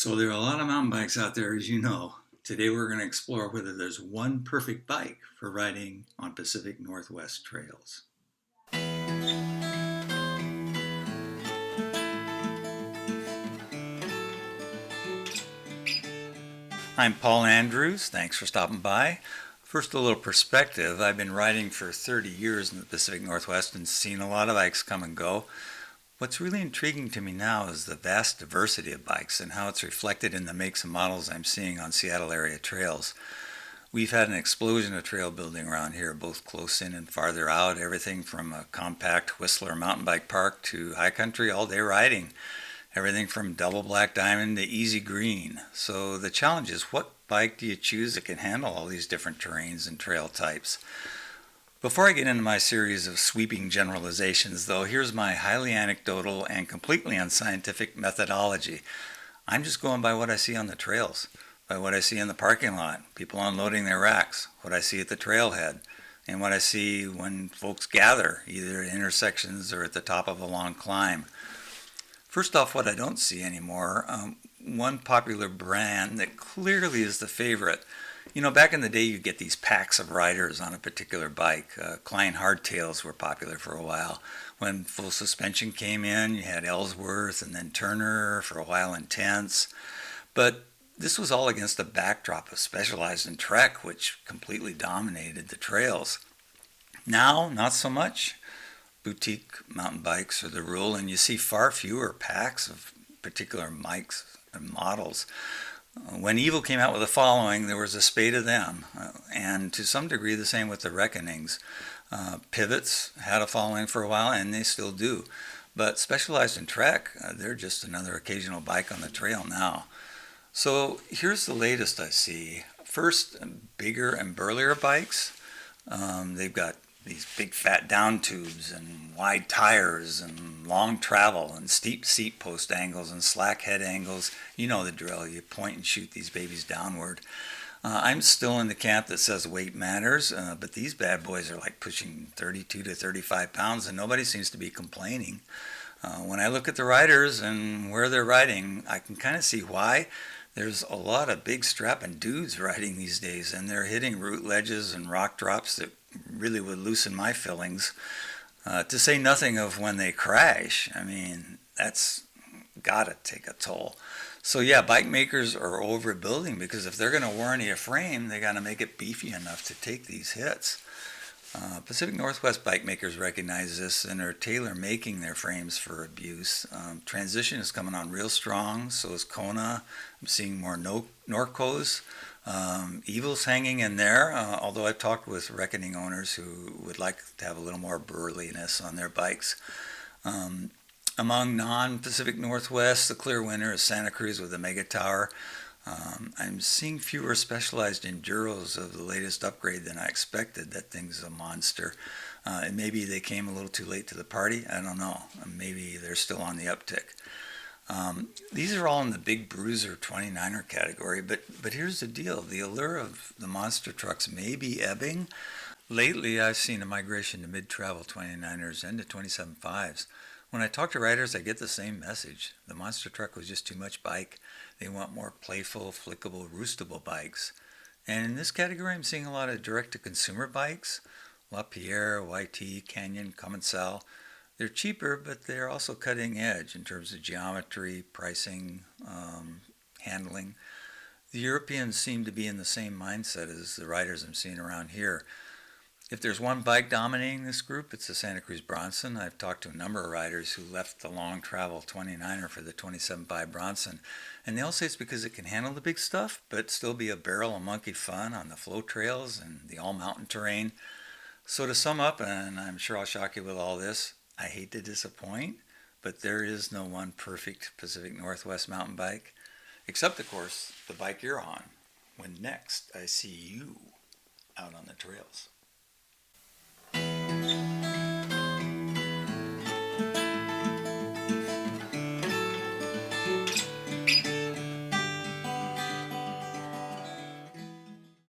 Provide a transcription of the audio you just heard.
So there are a lot of mountain bikes out there, as you know. Today we're going to explore whether there's one perfect bike for riding on Pacific Northwest trails. I'm Paul Andrews. Thanks for stopping by. First, a little perspective. I've been riding for 30 years in the Pacific Northwest and seen a lot of bikes come and go. What's really intriguing to me now is the vast diversity of bikes and how it's reflected in the makes and models I'm seeing on Seattle area trails. We've had an explosion of trail building around here, both close in and farther out, everything from a compact Whistler mountain bike park to high country all-day riding, everything from double black diamond to easy green. So the challenge is, what bike do you choose that can handle all these different terrains and trail types? Before I get into my series of sweeping generalizations, though, here's my highly anecdotal and completely unscientific methodology. I'm just going by what I see on the trails, by what I see in the parking lot, people unloading their racks, what I see at the trailhead, and what I see when folks gather, either at intersections or at the top of a long climb. First off, what I don't see anymore, one popular brand that clearly is the favorite. You know, back in the day, you get these packs of riders on a particular bike. Klein hardtails were popular for a while. When full suspension came in, you had Ellsworth and then Turner, for a while Intense. But this was all against a backdrop of Specialized and Trek, which completely dominated the trails. Now, not so much. Boutique mountain bikes are the rule, and you see far fewer packs of particular bikes and models. When Evil came out with a following, there was a spate of them, and to some degree the same with the Reckonings. Pivots had a following for a while, and they still do. But Specialized in Trek, they're just another occasional bike on the trail now. So here's the latest I see. First, bigger and burlier bikes. They've got these big fat down tubes and wide tires and long travel and steep seat post angles and slack head angles. You know the drill. You point and shoot these babies downward. I'm still in the camp that says weight matters, but these bad boys are like pushing 32 to 35 pounds and nobody seems to be complaining. When I look at the riders and where they're riding, I can kind of see why. There's a lot of big strapping dudes riding these days, and they're hitting root ledges and rock drops that really would loosen my fillings. To say nothing of when they crash. I mean, that's gotta take a toll. So yeah, bike makers are overbuilding, because if they're going to warranty a frame, they got to make it beefy enough to take these hits. Pacific Northwest bike makers recognize this and are tailor-making their frames for abuse. Transition is coming on real strong, so is Kona. I'm seeing more Norcos. Evil's hanging in there, although I've talked with Reckoning owners who would like to have a little more burliness on their bikes. Among non-Pacific Northwest, the clear winner is Santa Cruz with the Mega Tower. I'm seeing fewer Specialized Enduros of the latest upgrade than I expected. That thing's a monster. And maybe they came a little too late to the party. I don't know. Maybe they're still on the uptick. These are all in the big bruiser 29er category, but here's the deal. The allure of the monster trucks may be ebbing. Lately, I've seen a migration to Midtravel 29ers and to 27.5s. When I talk to riders, I get the same message. The monster truck was just too much bike. They want more playful, flickable, roostable bikes. And in this category, I'm seeing a lot of direct-to-consumer bikes. LaPierre, YT, Canyon, Commensal. They're cheaper, but they're also cutting edge in terms of geometry, pricing, handling. The Europeans seem to be in the same mindset as the riders I'm seeing around here. If there's one bike dominating this group, it's the Santa Cruz Bronson. I've talked to a number of riders who left the long travel 29er for the 27.5 Bronson, and they all say it's because it can handle the big stuff, but still be a barrel of monkey fun on the flow trails and the all-mountain terrain. So to sum up, and I'm sure I'll shock you with all this, I hate to disappoint, but there is no one perfect Pacific Northwest mountain bike, except, of course, the bike you're on, when next I see you out on the trails.